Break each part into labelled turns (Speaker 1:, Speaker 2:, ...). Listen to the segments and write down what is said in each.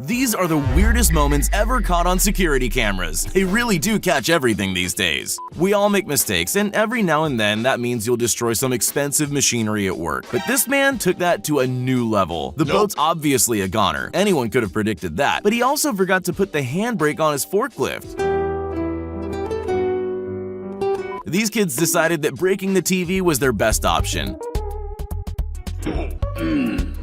Speaker 1: These are the weirdest moments ever caught on security cameras. They really do catch everything these days. We all make mistakes, and every now and then that means you'll destroy some expensive machinery at work. But this man took that to a new level. The boat's obviously a goner. Anyone could have predicted that. But he also forgot to put the handbrake on his forklift. These kids decided that breaking the TV was their best option.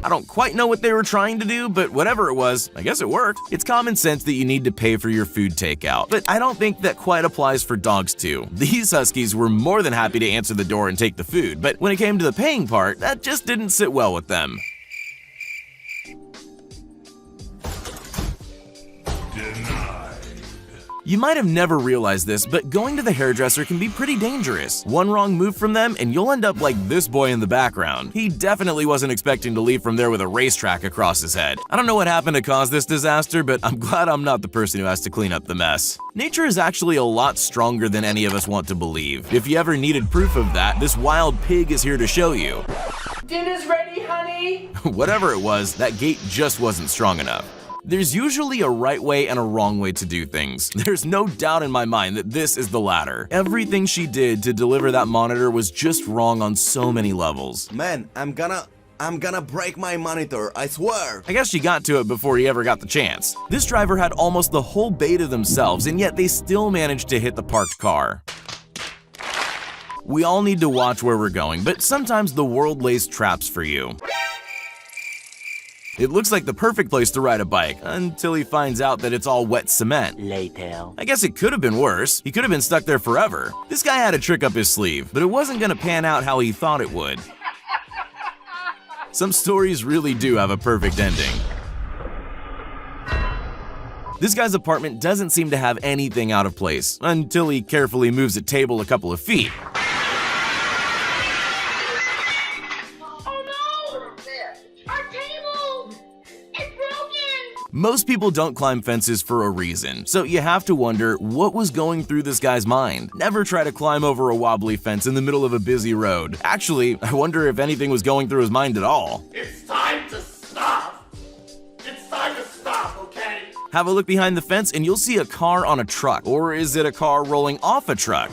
Speaker 1: I don't quite know what they were trying to do, but whatever it was, I guess it worked. It's common sense that you need to pay for your food takeout, but I don't think that quite applies for dogs too. These huskies were more than happy to answer the door and take the food, but when it came to the paying part, that just didn't sit well with them. You might have never realized this, but going to the hairdresser can be pretty dangerous. One wrong move from them and you'll end up like this boy in the background. He definitely wasn't expecting to leave from there with a racetrack across his head. I don't know what happened to cause this disaster, but I'm glad I'm not the person who has to clean up the mess. Nature is actually a lot stronger than any of us want to believe. If you ever needed proof of that, this wild pig is here to show you.
Speaker 2: Dinner's ready, honey!
Speaker 1: Whatever it was, that gate just wasn't strong enough. There's usually a right way and a wrong way to do things. There's no doubt in my mind that this is the latter. Everything she did to deliver that monitor was just wrong on so many levels.
Speaker 3: Man, I'm gonna break my monitor, I swear!
Speaker 1: I guess she got to it before he ever got the chance. This driver had almost the whole bay to themselves, and yet they still managed to hit the parked car. We all need to watch where we're going, but sometimes the world lays traps for you. It looks like the perfect place to ride a bike, until he finds out that it's all wet cement.
Speaker 4: Later.
Speaker 1: I guess it could have been worse. He could have been stuck there forever. This guy had a trick up his sleeve, but it wasn't gonna pan out how he thought it would. Some stories really do have a perfect ending. This guy's apartment doesn't seem to have anything out of place, until he carefully moves a table a couple of feet. Most people don't climb fences for a reason, so you have to wonder what was going through this guy's mind. Never try to climb over a wobbly fence in the middle of a busy road. Actually, I wonder if anything was going through his mind at all.
Speaker 5: It's time to stop! It's time to stop, okay?
Speaker 1: Have a look behind the fence and you'll see a car on a truck. Or is it a car rolling off a truck?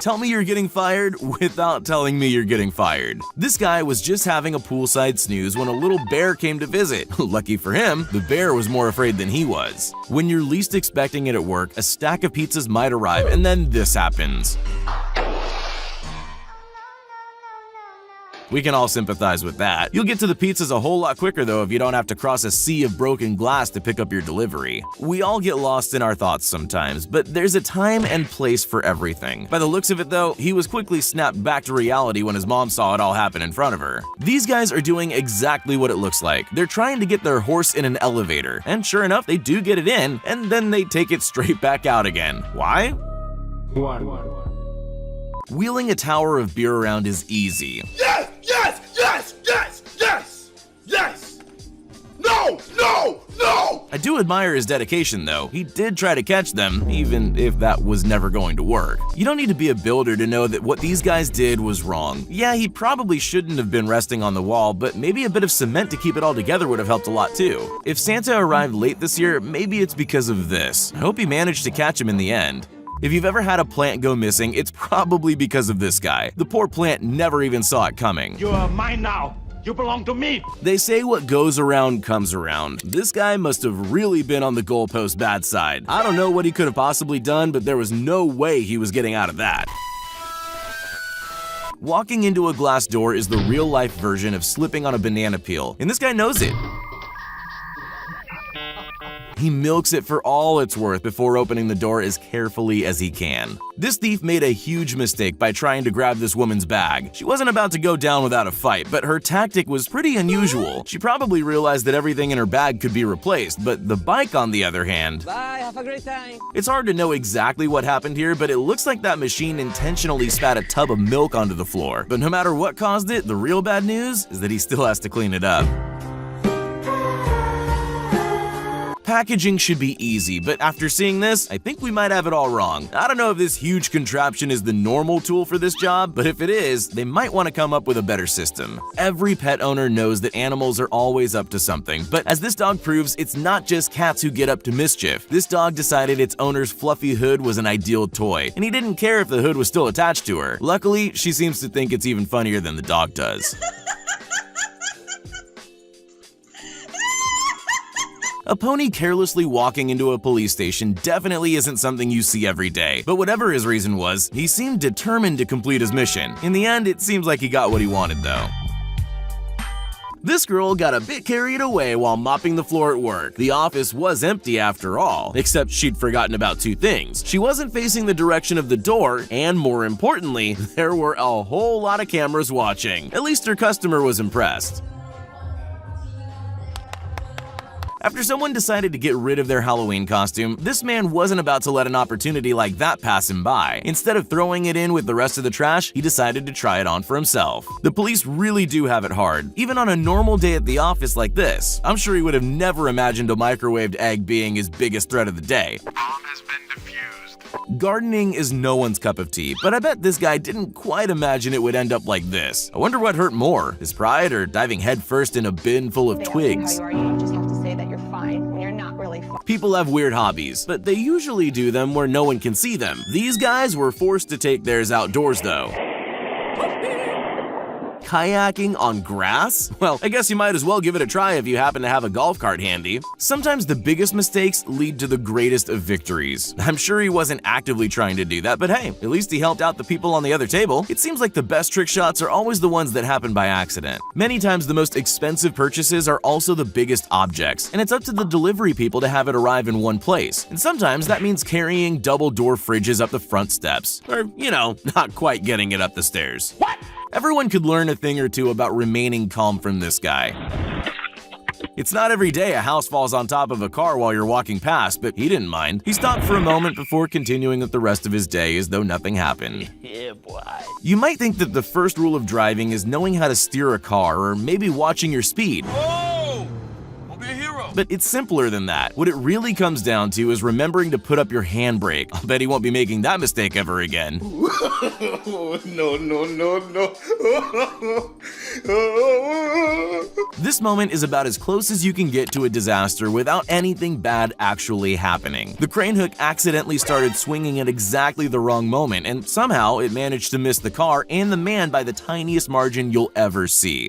Speaker 1: Tell me you're getting fired without telling me you're getting fired. This guy was just having a poolside snooze when a little bear came to visit. Lucky for him, the bear was more afraid than he was. When you're least expecting it at work, a stack of pizzas might arrive and then this happens. We can all sympathize with that. You'll get to the pizzas a whole lot quicker though if you don't have to cross a sea of broken glass to pick up your delivery. We all get lost in our thoughts sometimes, but there's a time and place for everything. By the looks of it though, he was quickly snapped back to reality when his mom saw it all happen in front of her. These guys are doing exactly what it looks like. They're trying to get their horse in an elevator, and sure enough, they do get it in, and then they take it straight back out again. Why? Wheeling a tower of beer around is easy.
Speaker 5: Yes! Yes! Yes! Yes! Yes! Yes! No! No! No!
Speaker 1: I do admire his dedication though. He did try to catch them, even if that was never going to work. You don't need to be a builder to know that what these guys did was wrong. Yeah, he probably shouldn't have been resting on the wall, but maybe a bit of cement to keep it all together would have helped a lot too. If Santa arrived late this year, maybe it's because of this. I hope he managed to catch him in the end. If you've ever had a plant go missing, it's probably because of this guy. The poor plant never even saw it coming.
Speaker 5: You are mine now. You belong to me.
Speaker 1: They say what goes around comes around. This guy must have really been on the goalpost bad side. I don't know what he could have possibly done, but there was no way he was getting out of that. Walking into a glass door is the real-life version of slipping on a banana peel, and this guy knows it. He milks it for all it's worth before opening the door as carefully as he can. This thief made a huge mistake by trying to grab this woman's bag. She wasn't about to go down without a fight, but her tactic was pretty unusual. She probably realized that everything in her bag could be replaced, but the bike, on the other hand…
Speaker 4: Bye, have a great time.
Speaker 1: It's hard to know exactly what happened here, but it looks like that machine intentionally spat a tub of milk onto the floor. But no matter what caused it, the real bad news is that he still has to clean it up. packaging should be easy, but after seeing this, I think we might have it all wrong. I don't know if this huge contraption is the normal tool for this job, but if it is, they might want to come up with a better system. Every pet owner knows that animals are always up to something, but as this dog proves, it's not just cats who get up to mischief. This dog decided its owner's fluffy hood was an ideal toy, and he didn't care if the hood was still attached to her. Luckily, she seems to think it's even funnier than the dog does. A pony carelessly walking into a police station definitely isn't something you see every day, but whatever his reason was, he seemed determined to complete his mission. In the end, it seems like he got what he wanted though. This girl got a bit carried away while mopping the floor at work. The office was empty after all, except she'd forgotten about two things. She wasn't facing the direction of the door, and more importantly, there were a whole lot of cameras watching. At least her customer was impressed. After someone decided to get rid of their Halloween costume, this man wasn't about to let an opportunity like that pass him by. Instead of throwing it in with the rest of the trash, he decided to try it on for himself. The police really do have it hard, even on a normal day at the office like this. I'm sure he would have never imagined a microwaved egg being his biggest threat of the day.
Speaker 4: Bomb has been defused.
Speaker 1: Gardening is no one's cup of tea, but I bet this guy didn't quite imagine it would end up like this. I wonder what hurt more, his pride or diving headfirst in a bin full of twigs.
Speaker 6: How you are, you just have to say that you're fine when you're not really fine.
Speaker 1: People have weird hobbies, but they usually do them where no one can see them. These guys were forced to take theirs outdoors though. Kayaking on grass? Well, I guess you might as well give it a try if you happen to have a golf cart handy. Sometimes the biggest mistakes lead to the greatest of victories. I'm sure he wasn't actively trying to do that, but hey, at least he helped out the people on the other table. It seems like the best trick shots are always the ones that happen by accident. Many times the most expensive purchases are also the biggest objects, and it's up to the delivery people to have it arrive in one place. And sometimes that means carrying double-door fridges up the front steps. Or, you know, not quite getting it up the stairs. What? Everyone could learn a thing or two about remaining calm from this guy. It's not every day a house falls on top of a car while you're walking past, but he didn't mind. He stopped for a moment before continuing with the rest of his day as though nothing happened.
Speaker 4: Yeah, boy.
Speaker 1: You might think that the first rule of driving is knowing how to steer a car or maybe watching your speed.
Speaker 4: Oh! Don't be a hero.
Speaker 1: But it's simpler than that. What it really comes down to is remembering to put up your handbrake. I'll bet he won't be making that mistake ever again.
Speaker 5: No.
Speaker 1: This moment is about as close as you can get to a disaster without anything bad actually happening. The crane hook accidentally started swinging at exactly the wrong moment, and somehow it managed to miss the car and the man by the tiniest margin you'll ever see.